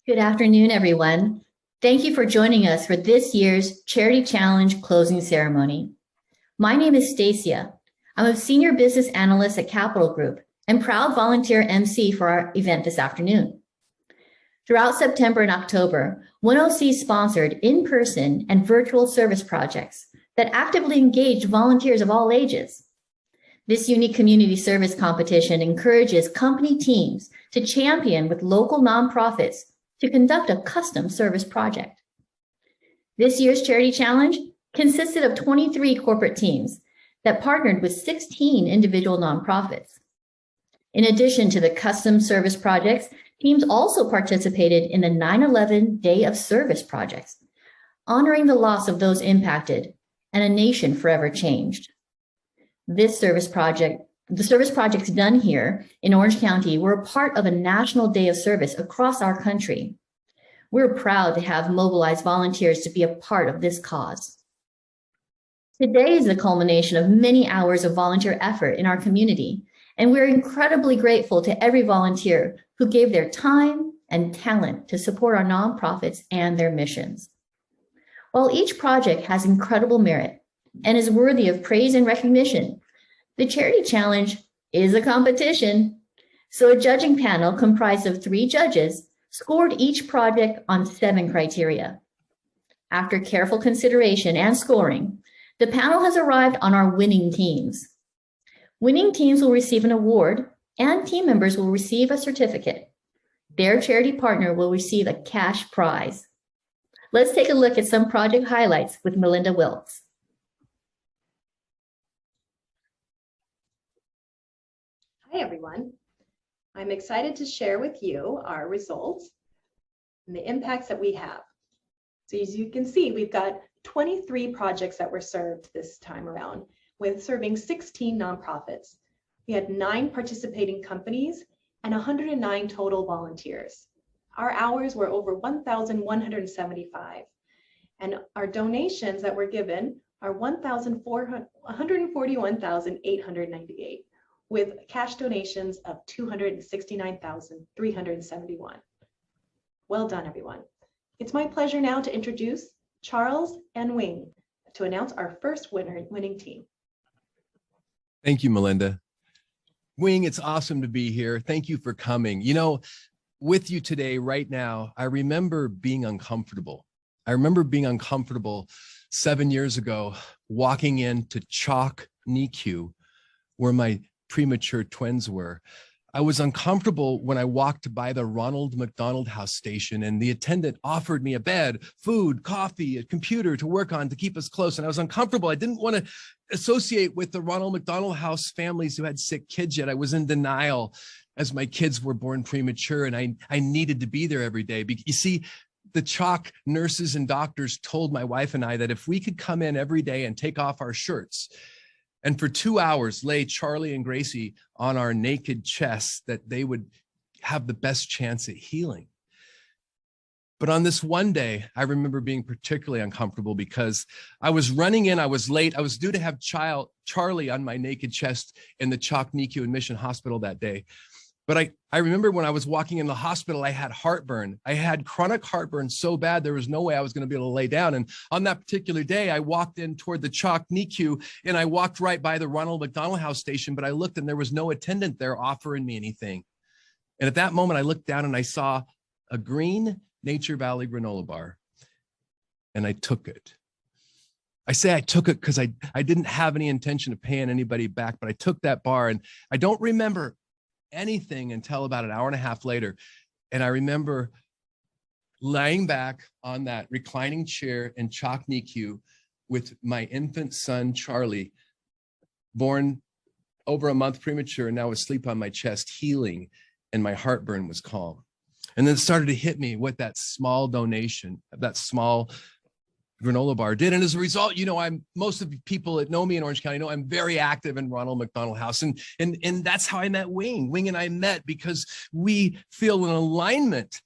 Good afternoon, everyone. Thank you for joining us for this year's Charity Challenge closing ceremony. My name is Stacia. I'm a senior business analyst at Capital Group and proud volunteer MC for our event this afternoon. Throughout September and October, 1OC sponsored in-person and virtual service projects that actively engaged volunteers of all ages. This unique community service competition encourages company teams to champion with local nonprofits to conduct a custom service project. This year's Charity Challenge consisted of 23 corporate teams that partnered with 16 individual nonprofits. In addition to the custom service projects, teams also participated in the 9/11 Day of Service projects, honoring the loss of those impacted and a nation forever changed. The service projects done here in Orange County were a part of a National Day of Service across our country. We're proud to have mobilized volunteers to be a part of this cause. Today is the culmination of many hours of volunteer effort in our community, and we're incredibly grateful to every volunteer who gave their time and talent to support our nonprofits and their missions. While each project has incredible merit and is worthy of praise and recognition, the Charity Challenge is a competition. So a judging panel comprised of 3 judges scored each project on 7 criteria. After careful consideration and scoring, the panel has arrived on our winning teams. Winning teams will receive an award and team members will receive a certificate. Their charity partner will receive a cash prize. Let's take a look at some project highlights with Melinda Wilkes. Hi, everyone. I'm excited to share with you our results and the impacts that we have. So as you can see, we've got 23 projects that were served this time around, with serving 16 nonprofits. We had 9 participating companies and 109 total volunteers. Our hours were over 1,175, and our donations that were given are 141,898, with cash donations of 269,371. Well done, everyone. It's my pleasure now to introduce Charles and Wing to announce our first winning team. Thank you, Melinda. Wing, it's awesome to be here. Thank you for coming. You know, with you today, right now, I remember being uncomfortable. I remember being uncomfortable 7 years ago, walking into Chalk NICU, where my premature twins were. I was uncomfortable when I walked by the Ronald McDonald House station and the attendant offered me a bed, food, coffee, a computer to work on to keep us close. And I was uncomfortable. I didn't want to associate with the Ronald McDonald House families who had sick kids yet. I was in denial as my kids were born premature and I needed to be there every day. You see, the Chalk nurses and doctors told my wife and I that if we could come in every day and take off our shirts and for 2 hours lay Charlie and Gracie on our naked chests, that they would have the best chance at healing. But on this one day, I remember being particularly uncomfortable because I was running in, I was late, I was due to have Charlie on my naked chest in the Chalk NICU and Mission Hospital that day. But I remember when I was walking in the hospital, I had heartburn. I had chronic heartburn so bad, there was no way I was going to be able to lay down. And on that particular day, I walked in toward the Chalk NICU and I walked right by the Ronald McDonald House station, but I looked and there was no attendant there offering me anything. And at that moment, I looked down and I saw a green Nature Valley granola bar and I took it. I say I took it because I didn't have any intention of paying anybody back, but I took that bar and I don't remember anything until about an hour and a half later. And I remember laying back on that reclining chair in Chalk NICU with my infant son, Charlie, born over a month premature and now asleep on my chest, healing, and my heartburn was calm. And then it started to hit me what that small donation, that small granola bar did. And as a result, you know, most of the people that know me in Orange County know I'm very active in Ronald McDonald House. And that's how I met Wing. Wing and I met because we feel an alignment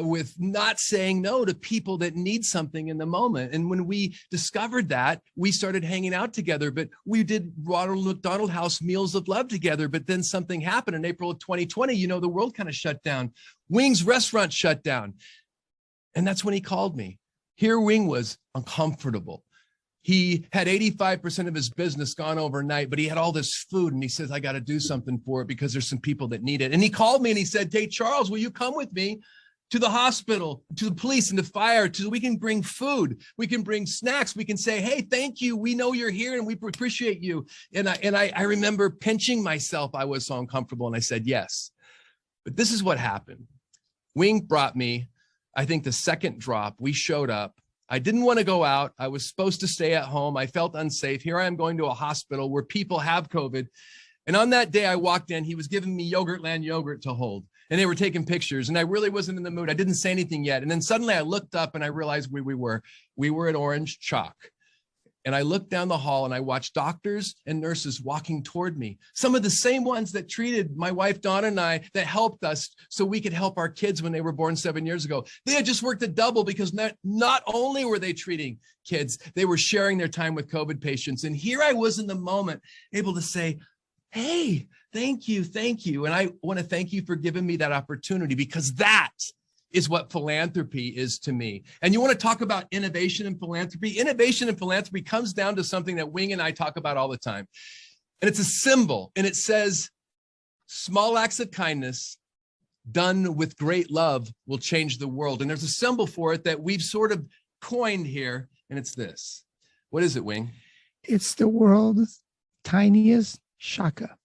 with not saying no to people that need something in the moment. And when we discovered that, we started hanging out together, but we did Ronald McDonald House Meals of Love together. But then something happened in April of 2020. You know, the world kind of shut down. Wing's restaurant shut down. And that's when he called me. Here Wing was uncomfortable. He had 85% of his business gone overnight, but he had all this food. And he says, I got to do something for it because there's some people that need it. And he called me and he said, hey, Charles, will you come with me to the hospital, to the police and the fire, so we can bring food, we can bring snacks, we can say, hey, thank you, we know you're here and we appreciate you. And I remember pinching myself. I was so uncomfortable and I said, yes. But this is what happened. Wing brought me, I think the second drop, we showed up. I didn't want to go out. I was supposed to stay at home. I felt unsafe. Here I am going to a hospital where people have COVID. And on that day I walked in, he was giving me Yogurtland yogurt to hold. And they were taking pictures and I really wasn't in the mood. I didn't say anything yet. And then suddenly I looked up and I realized we were at Orange Chalk. And I looked down the hall and I watched doctors and nurses walking toward me. Some of the same ones that treated my wife, Donna, and I, that helped us so we could help our kids when they were born 7 years ago. They had just worked a double because not only were they treating kids, they were sharing their time with COVID patients. And here I was in the moment able to say, hey, thank you, thank you. And I want to thank you for giving me that opportunity because that is what philanthropy is to me. And you want to talk about innovation and philanthropy? Innovation and philanthropy comes down to something that Wing and I talk about all the time. And it's a symbol and it says, small acts of kindness done with great love will change the world. And there's a symbol for it that we've sort of coined here. And it's this. What is it, Wing? It's the world's tiniest shaka.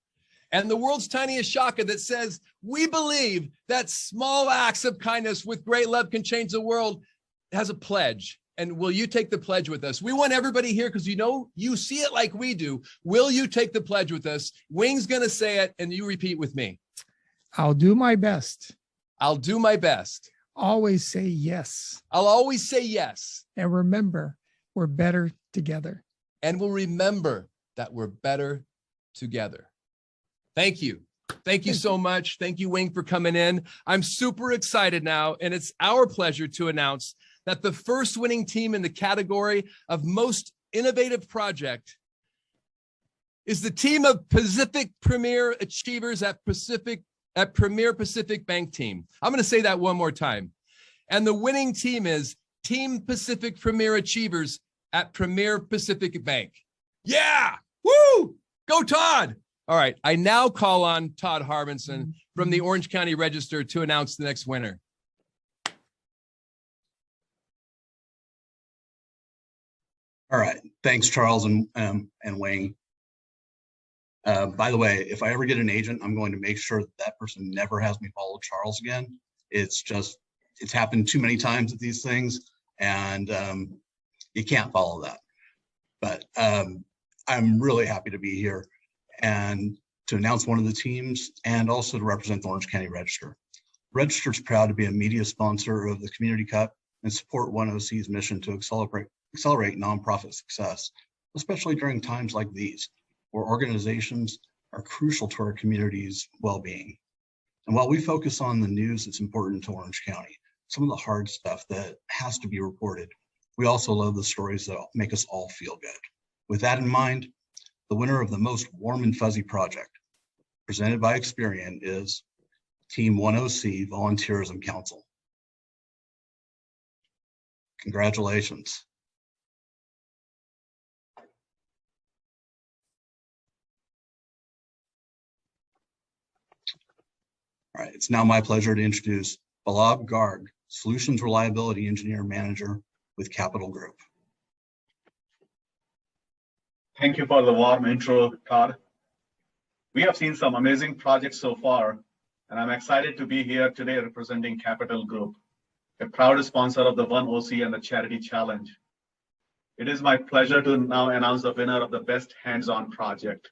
And the world's tiniest shaka that says, we believe that small acts of kindness with great love can change the world, has a pledge. And will you take the pledge with us? We want everybody here because you know, you see it like we do. Will you take the pledge with us? Wing's going to say it and you repeat with me. I'll do my best. I'll do my best. Always say yes. I'll always say yes. And remember, we're better together. And we'll remember that we're better together. Thank you. Thank you so much. Thank you, Wing, for coming in. I'm super excited now, and it's our pleasure to announce that the first winning team in the category of most innovative project is the team of Pacific Premier Achievers at Premier Pacific Bank Team. I'm going to say that one more time. And the winning team is Team Pacific Premier Achievers at Premier Pacific Bank. Yeah! Woo! Go Todd! All right, I now call on Todd Harbinson from the Orange County Register to announce the next winner. All right, thanks, Charles and Wing. By the way, if I ever get an agent, I'm going to make sure that person never has me follow Charles again. It's happened too many times with these things, and you can't follow that. But I'm really happy to be here and to announce one of the teams and also to represent the Orange County Register. Register is proud to be a media sponsor of the Community Cup and support ONEOC's mission to accelerate nonprofit success, especially during times like these, where organizations are crucial to our community's well-being. And while we focus on the news that's important to Orange County, some of the hard stuff that has to be reported, we also love the stories that make us all feel good. With that in mind, the winner of the most warm and fuzzy project, presented by Experian, is Team ONEOC Volunteerism Council. Congratulations. All right, it's now my pleasure to introduce Balab Garg, Solutions Reliability Engineer Manager with Capital Group. Thank you for the warm intro, Todd. We have seen some amazing projects so far, and I'm excited to be here today representing Capital Group, a proud sponsor of the ONEOC and the Charity Challenge. It is my pleasure to now announce the winner of the Best Hands-On Project.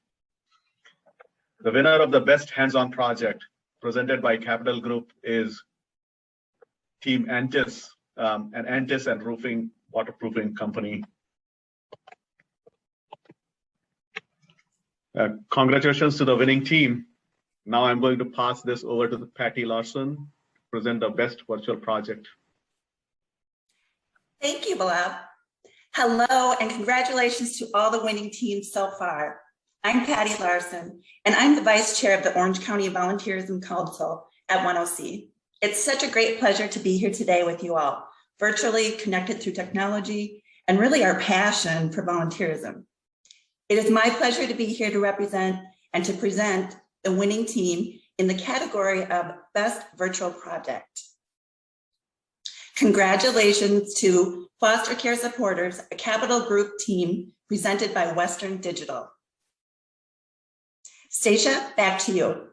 The winner of the Best Hands-On Project, presented by Capital Group, is Team Antis, an Antis and Roofing Waterproofing Company. Congratulations to the winning team. Now I'm going to pass this over to Patty Larson, present the best virtual project. Thank you, Bilal. Hello, and congratulations to all the winning teams so far. I'm Patty Larson, and I'm the Vice Chair of the Orange County Volunteerism Council at 10C. It's such a great pleasure to be here today with you all, virtually connected through technology, and really our passion for volunteerism. It is my pleasure to be here to represent and to present the winning team in the category of Best Virtual Project. Congratulations to Foster Care Supporters, a Capital Group team presented by Western Digital. Stacia, back to you.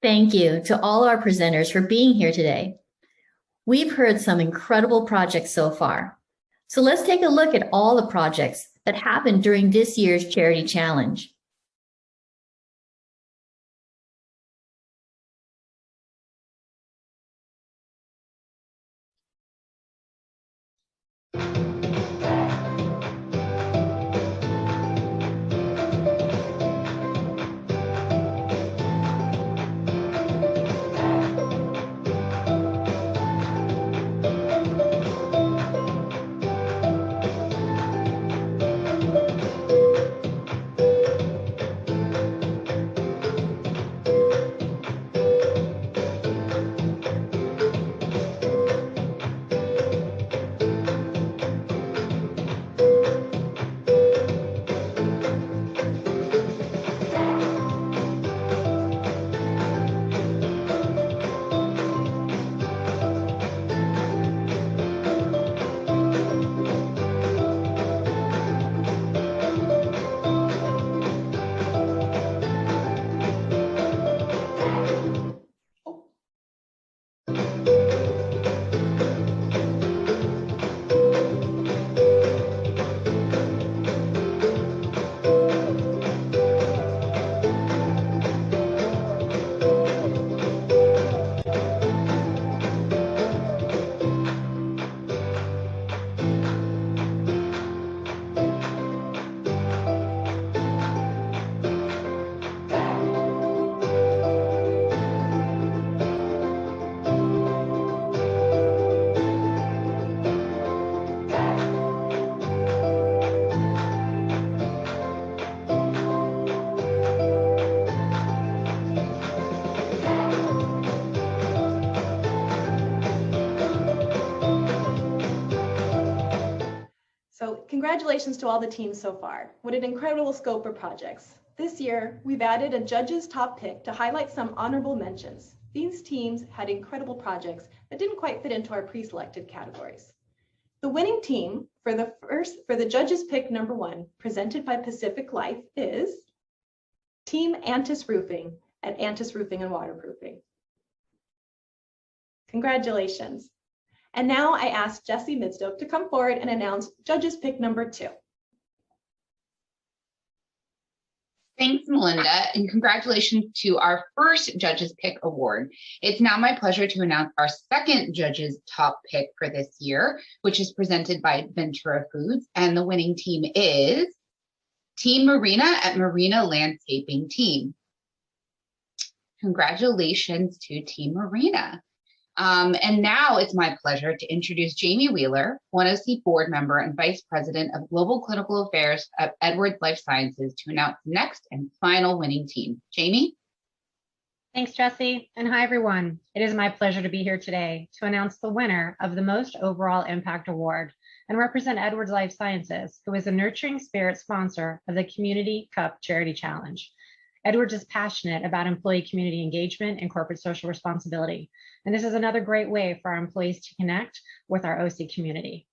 Thank you to all our presenters for being here today. We've heard some incredible projects so far. So let's take a look at all the projects that happened during this year's Charity Challenge. So congratulations to all the teams so far. What an incredible scope of projects. This year, we've added a judge's top pick to highlight some honorable mentions. These teams had incredible projects that didn't quite fit into our pre-selected categories. The winning team for the judge's pick number 1, presented by Pacific Life, is Team Antis Roofing at Antis Roofing and Waterproofing. Congratulations. And now I ask Jessie Midstoke to come forward and announce judge's pick number 2. Thanks, Melinda, and congratulations to our first Judges Pick Award. It's now my pleasure to announce our second Judges Top Pick for this year, which is presented by Ventura Foods, and the winning team is Team Marina at Marina Landscaping Team. Congratulations to Team Marina. And now it's my pleasure to introduce Jamie Wheeler, 10C board member and vice president of global clinical affairs at Edwards Life Sciences, to announce the next and final winning team. Jamie? Thanks, Jessie, and hi, everyone. It is my pleasure to be here today to announce the winner of the Most Overall Impact Award and represent Edwards Life Sciences, who is a Nurturing Spirit sponsor of the Community Cup Charity Challenge. Edwards is passionate about employee community engagement and corporate social responsibility, and this is another great way for our employees to connect with our OC community.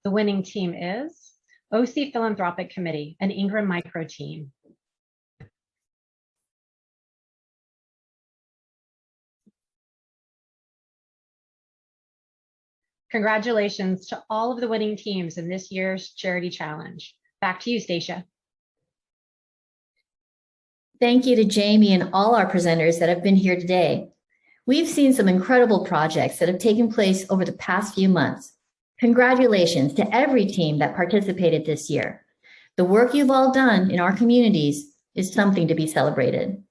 The winning team is OC Philanthropic Committee, an Ingram Micro team. Congratulations to all of the winning teams in this year's Charity Challenge. Back to you, Stacia. Thank you to Jamie and all our presenters that have been here today. We've seen some incredible projects that have taken place over the past few months. Congratulations to every team that participated this year. The work you've all done in our communities is something to be celebrated.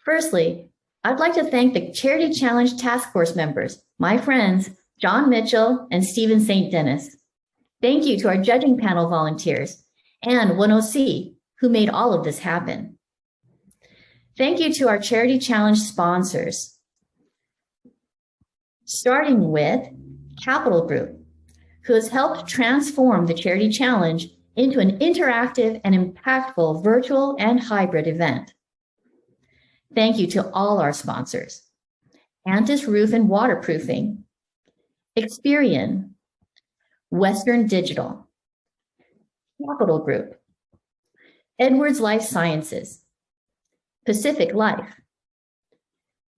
Firstly, I'd like to thank the Charity Challenge Task Force members, my friends, John Mitchell and Stephen St. Dennis. Thank you to our judging panel volunteers and 10C, who made all of this happen. Thank you to our Charity Challenge sponsors, starting with Capital Group, who has helped transform the Charity Challenge into an interactive and impactful virtual and hybrid event. Thank you to all our sponsors: Antis Roof and Waterproofing, Experian, Western Digital, Capital Group, Edwards Life Sciences, Pacific Life,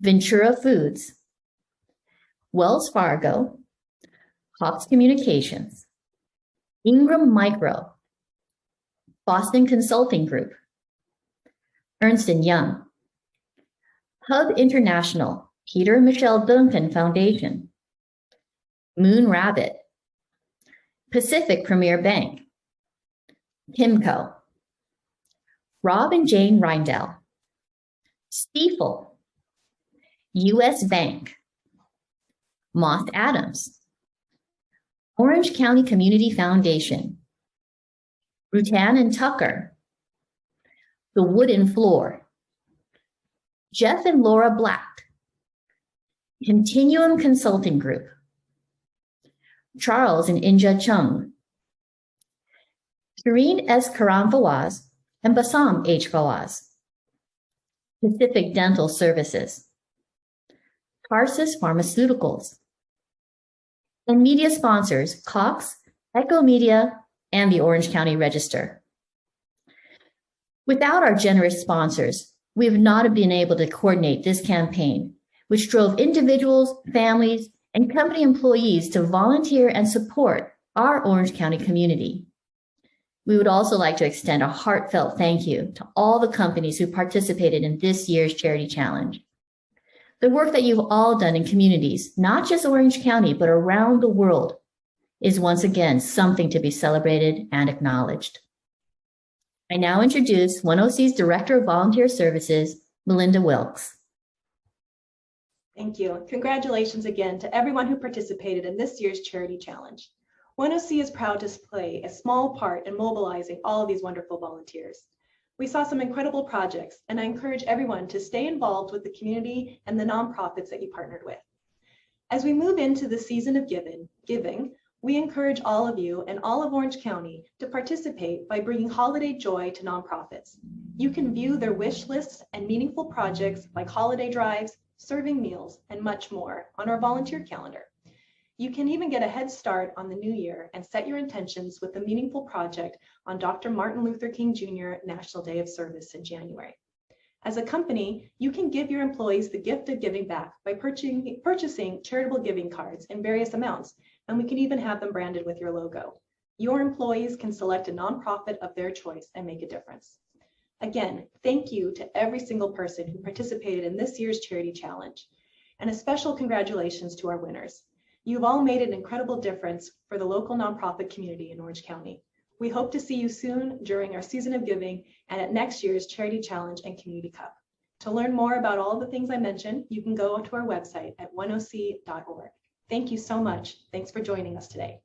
Ventura Foods, Wells Fargo, Cox Communications, Ingram Micro, Boston Consulting Group, Ernst & Young, Hub International, Peter and Michelle Duncan Foundation, Moon Rabbit, Pacific Premier Bank, Kimco, Rob and Jane Reindell, Stiefel, U.S. Bank, Moth Adams, Orange County Community Foundation, Rutan and Tucker, The Wooden Floor, Jeff and Laura Black, Continuum Consulting Group, Charles and Inja Chung, Shireen S. Karam Fawaz and Bassam H. Fawaz, Pacific Dental Services, Tarsus Pharmaceuticals, and media sponsors Cox, Echo Media, and the Orange County Register. Without our generous sponsors, we have not been able to coordinate this campaign, which drove individuals, families, and company employees to volunteer and support our Orange County community. We would also like to extend a heartfelt thank you to all the companies who participated in this year's Charity Challenge. The work that you've all done in communities, not just Orange County, but around the world, is once again something to be celebrated and acknowledged. I now introduce 10C's Director of Volunteer Services, Melinda Wilkes. Thank you. Congratulations again to everyone who participated in this year's Charity Challenge. 10C is proud to play a small part in mobilizing all of these wonderful volunteers. We saw some incredible projects, and I encourage everyone to stay involved with the community and the nonprofits that you partnered with. As we move into the season of giving, we encourage all of you and all of Orange County to participate by bringing holiday joy to nonprofits. You can view their wish lists and meaningful projects like holiday drives, serving meals, and much more on our volunteer calendar. You can even get a head start on the new year and set your intentions with a meaningful project on Dr. Martin Luther King Jr. National Day of Service in January. As a company, you can give your employees the gift of giving back by purchasing charitable giving cards in various amounts, and we can even have them branded with your logo. Your employees can select a nonprofit of their choice and make a difference. Again, thank you to every single person who participated in this year's Charity Challenge, and a special congratulations to our winners. You've all made an incredible difference for the local nonprofit community in Orange County. We hope to see you soon during our season of giving and at next year's Charity Challenge and Community Cup. To learn more about all the things I mentioned, you can go to our website at 10c.org. Thank you so much. Thanks for joining us today.